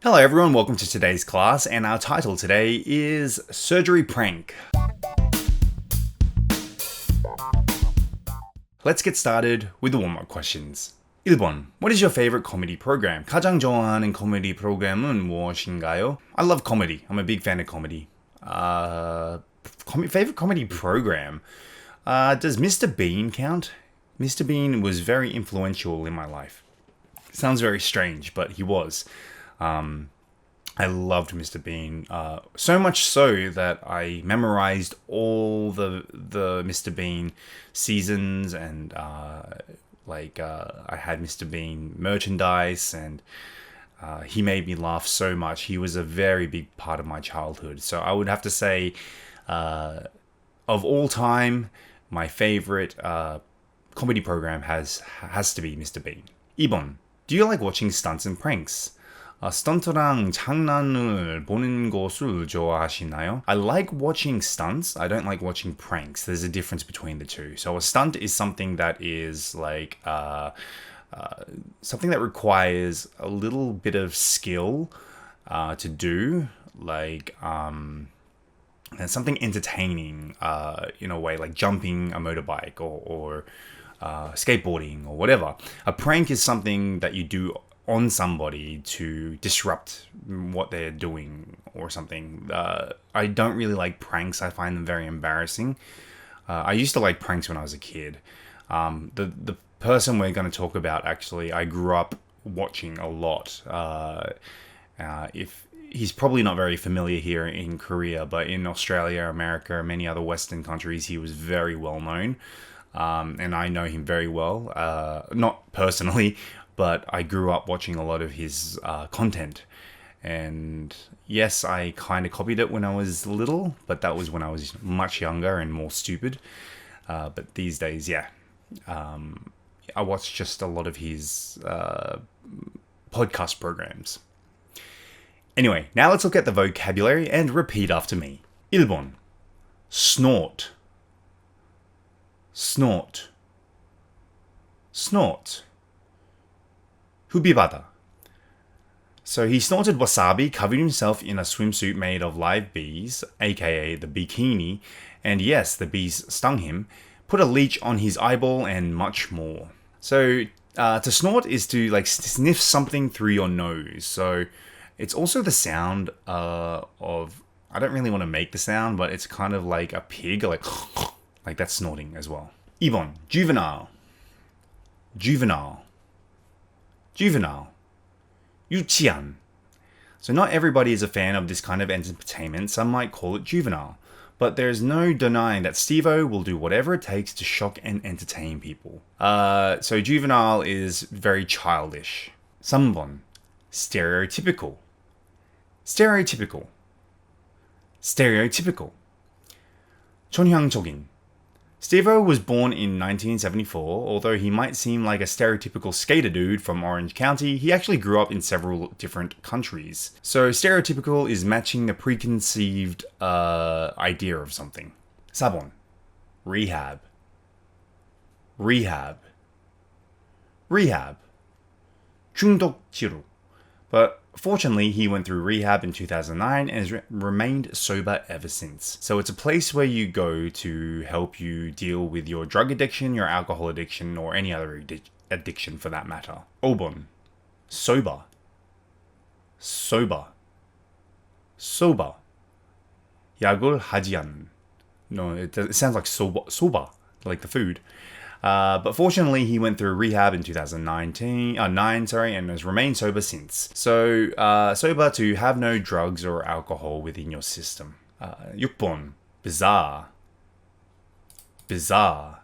Hello everyone, welcome to today's class, and our title today is Surgery Prank. Let's get started with the warm-up questions. 1번. What is your favorite comedy program? 가장 좋아하는 코미디 프로그램은 무엇인가요? I love comedy. I'm a big fan of comedy. Favorite comedy program? Does Mr. Bean count? Mr. Bean was very influential in my life. Sounds very strange, but he was. I loved Mr. Bean, so much so that I memorized all the Mr. Bean seasons, and I had Mr. Bean merchandise, and he made me laugh so much. He was a very big part of my childhood. So I would have to say, of all time, my favorite comedy program has to be Mr. Bean. 2번. Do you like watching stunts and pranks? 스턴트랑 장난을 보는 것을 좋아하시나요? I like watching stunts. I don't like watching pranks. There's a difference between the two. So a stunt is something that is like something that requires a little bit of skill to do, like and something entertaining in a way, like jumping a motorbike or skateboarding or whatever. A prank is something that you do on somebody to disrupt what they're doing or something. I don't really like pranks. I find them very embarrassing. I used to like pranks when I was a kid. The person we're going to talk about, actually, I grew up watching a lot. If he's probably not very familiar here in Korea, but in Australia, America, many other Western countries, he was very well known. And I know him very well. Not personally, but I grew up watching a lot of his content. And yes, I kind of copied it when I was little, but that was when I was much younger and more stupid. But these days, yeah. I watch just a lot of his podcast programs. Anyway, now let's look at the vocabulary and repeat after me. 1번. Snort. Snort. Snort. 후비바다. So he snorted wasabi, covered himself in a swimsuit made of live bees, aka the bikini, and yes, the bees stung him, put a leech on his eyeball, and much more. So to snort is to like sniff something through your nose. So it's also the sound of, I don't really want to make the sound, but it's kind of like a pig, like that's snorting as well. 2번. Juvenile. Juvenile. Juvenile. 유치한. So not everybody is a fan of this kind of entertainment. Some might call it juvenile. But there's no denying that Steve-O will do whatever it takes to shock and entertain people. So juvenile is very childish. 3번. Stereotypical. Stereotypical. Stereotypical. 전형적인. Steve-O was born in 1974. Although he might seem like a stereotypical skater dude from Orange County, he actually grew up in several different countries. So stereotypical is matching the preconceived idea of something. 4번. Rehab. Rehab. Rehab. 중독 치료. But fortunately, he went through rehab in 2009 and has remained sober ever since. So it's a place where you go to help you deal with your drug addiction, your alcohol addiction, or any other addiction for that matter. 5번. Sober. Sober. Sober. 약을 하지 않는. No, it sounds like soba, like the food. But fortunately, he went through rehab in 2009, and has remained sober since. So, sober to have no drugs or alcohol within your system. 6번. Bizarre. Bizarre.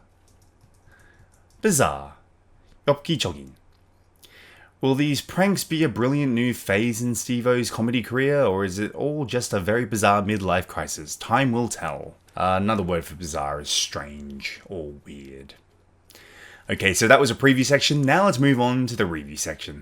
Bizarre. 엽기적인. Will these pranks be a brilliant new phase in Steve-O's comedy career, or is it all just a very bizarre midlife crisis? Time will tell. Another word for bizarre is strange or weird. Okay, so that was a preview section. Now let's move on to the review section.